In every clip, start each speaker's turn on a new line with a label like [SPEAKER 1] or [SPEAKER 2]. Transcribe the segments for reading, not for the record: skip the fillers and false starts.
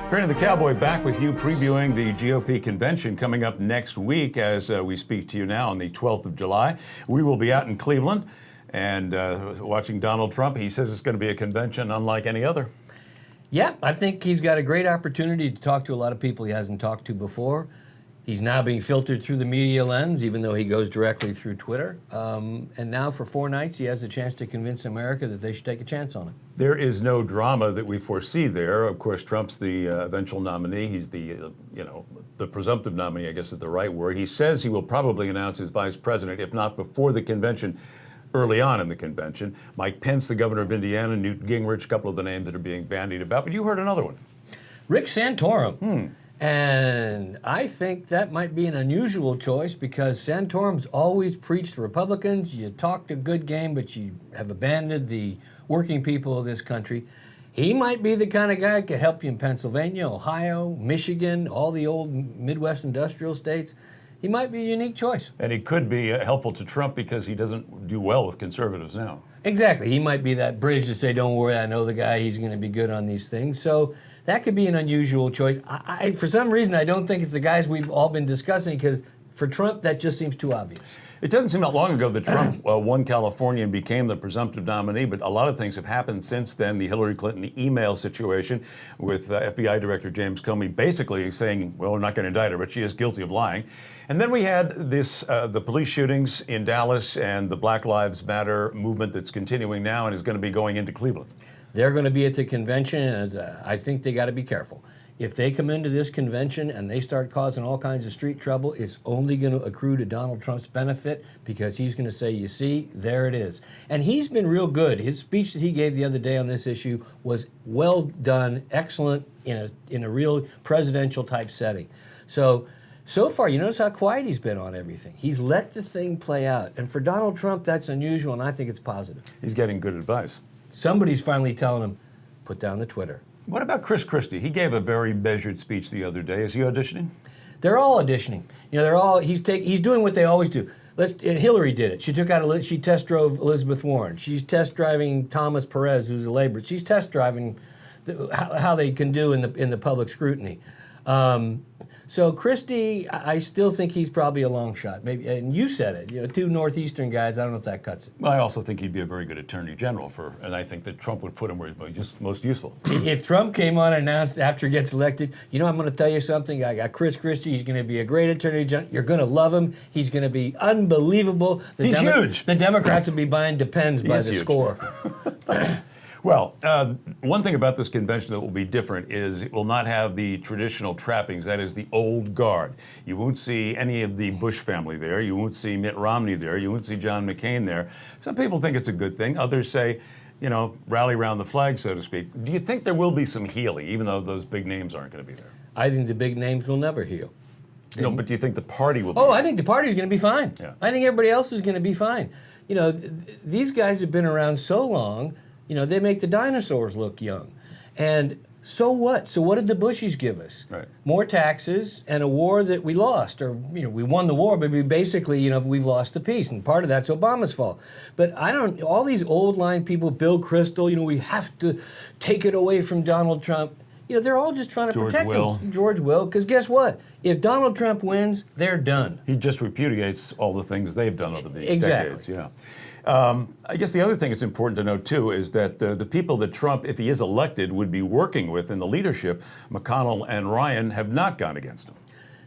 [SPEAKER 1] Brandon the Cowboy back with you, previewing the GOP convention coming up next week as we speak to you now on the 12th of July. We will be out in Cleveland and watching Donald Trump. He says it's going to be a convention unlike any other.
[SPEAKER 2] Yeah, I think he's got a great opportunity to talk to a lot of people he hasn't talked to before. He's now being filtered through the media lens, even though he goes directly through Twitter. And now for 4 nights, he has a chance to convince America that they should take a chance on him.
[SPEAKER 1] There is no drama that we foresee there. Of course, Trump's the eventual nominee. He's the, the presumptive nominee, I guess is the right word. He says he will probably announce his vice president, if not before the convention, early on in the convention. Mike Pence, the governor of Indiana, Newt Gingrich, a couple of the names that are being bandied about. But you heard another one.
[SPEAKER 2] Rick Santorum. And I think that might be an unusual choice because Santorum's always preached to Republicans, you talked a good game, but you have abandoned the working people of this country. He might be the kind of guy that could help you in Pennsylvania, Ohio, Michigan, all the old Midwest industrial states. He might be a unique choice.
[SPEAKER 1] And he could be helpful to Trump because he doesn't do well with conservatives now.
[SPEAKER 2] Exactly. He might be that bridge to say, don't worry, I know the guy, he's going to be good on these things. So that could be an unusual choice. For some reason, I don't think it's the guys we've all been discussing because for Trump, that just seems too obvious.
[SPEAKER 1] It doesn't seem that long ago that Trump won California and became the presumptive nominee, but a lot of things have happened since then. The Hillary Clinton email situation with FBI Director James Comey basically saying, well, we're not going to indict her, but she is guilty of lying. And then we had this, the police shootings in Dallas and the Black Lives Matter movement that's continuing now and is going to be going into Cleveland.
[SPEAKER 2] They're going to be at the convention, and I think they got to be careful. If they come into this convention and they start causing all kinds of street trouble, it's only going to accrue to Donald Trump's benefit because he's going to say, you see, there it is. And he's been real good. His speech that he gave the other day on this issue was well done, excellent in a real presidential type setting. So far, you notice how quiet he's been on everything. He's let the thing play out. And for Donald Trump, that's unusual, and I think it's positive.
[SPEAKER 1] He's getting good advice.
[SPEAKER 2] Somebody's finally telling him, put down the Twitter.
[SPEAKER 1] What about Chris Christie? He gave a very measured speech the other day. Is he auditioning?
[SPEAKER 2] They're all auditioning. They're all. He's doing what they always do. Hillary did it. She test drove Elizabeth Warren. She's test driving Thomas Perez, who's a laborist. She's test driving how they can do in the public scrutiny. So Christie, I still think he's probably a long shot. Maybe, and you said it. 2 Northeastern guys. I don't know if that cuts it.
[SPEAKER 1] Well, I also think he'd be a very good attorney general and I think that Trump would put him where he's most useful.
[SPEAKER 2] If Trump came on and announced after he gets elected, I'm going to tell you something. I got Chris Christie. He's going to be a great attorney general. You're going to love him. He's going to be unbelievable.
[SPEAKER 1] He's huge.
[SPEAKER 2] The Democrats will be buying Depends by the score.
[SPEAKER 1] Well, one thing about this convention that will be different is it will not have the traditional trappings, that is the old guard. You won't see any of the Bush family there. You won't see Mitt Romney there. You won't see John McCain there. Some people think it's a good thing. Others say, rally around the flag, so to speak. Do you think there will be some healing, even though those big names aren't going to be there?
[SPEAKER 2] I think the big names will never heal.
[SPEAKER 1] No, but do you think the party will be?
[SPEAKER 2] I think the party's going to be fine.
[SPEAKER 1] Yeah.
[SPEAKER 2] I think everybody else is going to be fine. These guys have been around so long. They make the dinosaurs look young. And so what? So what did the Bushies give us?
[SPEAKER 1] Right.
[SPEAKER 2] More taxes and a war that we lost. Or, we won the war, but we basically, we've lost the peace. And part of that's Obama's fault. But all these old line people, Bill Kristol, we have to take it away from Donald Trump. They're all just trying to protect him. George Will. Because guess what? If Donald Trump wins, they're done.
[SPEAKER 1] He just repudiates all the things they've done over the decades. Yeah. I guess the other thing that's important to note, too, is that the people that Trump, if he is elected, would be working with in the leadership, McConnell and Ryan, have not gone against him.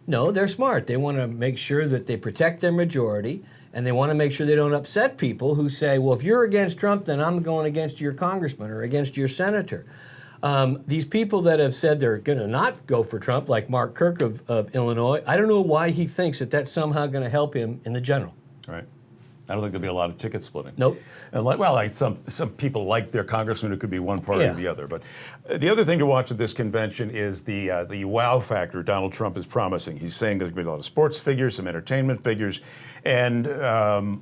[SPEAKER 2] No, they're smart. They want to make sure that they protect their majority, and they want to make sure they don't upset people who say, well, if you're against Trump, then I'm going against your congressman or against your senator. These people that have said they're going to not go for Trump, like Mark Kirk of Illinois, I don't know why he thinks that that's somehow going to help him in the general.
[SPEAKER 1] Right. I don't think there'll be a lot of ticket splitting.
[SPEAKER 2] Nope.
[SPEAKER 1] And some people like their congressman who could be one party or the other. But the other thing to watch at this convention is the wow factor Donald Trump is promising. He's saying there's going to be a lot of sports figures, some entertainment figures, and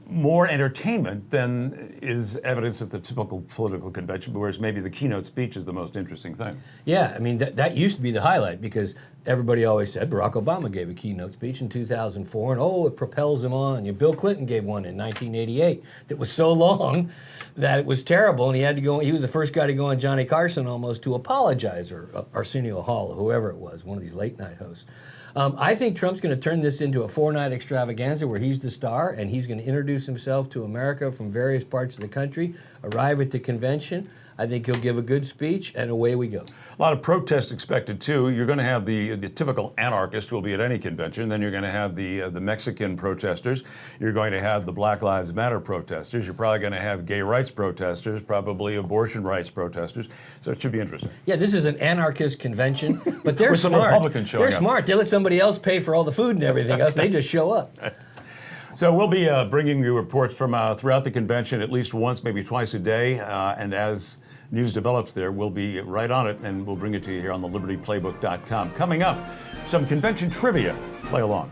[SPEAKER 1] more entertainment than is evidence at the typical political convention, whereas maybe the keynote speech is the most interesting thing.
[SPEAKER 2] Yeah, I mean, that used to be the highlight because everybody always said Barack Obama gave a keynote speech in 2004, and it propels him on. Bill Clinton gave one in 19 1988 that was so long that it was terrible, and he had to go. He was the first guy to go on Johnny Carson almost to apologize, or Arsenio Hall, or whoever it was, one of these late night hosts. I think Trump's going to turn this into a 4-night extravaganza where he's the star, and he's going to introduce himself to America from various parts of the country, arrive at the convention. I think he'll give a good speech, and away we go.
[SPEAKER 1] A lot of protest expected too. You're going to have the typical anarchist who will be at any convention. Then you're going to have the Mexican protesters. You're going to have the Black Lives Matter protesters. You're probably going to have gay rights protesters, probably abortion rights protesters. So it should be interesting.
[SPEAKER 2] Yeah, this is an anarchist convention, but they're
[SPEAKER 1] With some
[SPEAKER 2] smart.
[SPEAKER 1] Republicans showing
[SPEAKER 2] They're
[SPEAKER 1] up.
[SPEAKER 2] smart. They let somebody else pay for all the food and everything else. They just show up.
[SPEAKER 1] So we'll be bringing you reports from throughout the convention at least once, maybe twice a day. And as news develops there, we'll be right on it, and we'll bring it to you here on the LibertyPlaybook.com. Coming up, some convention trivia. Play along.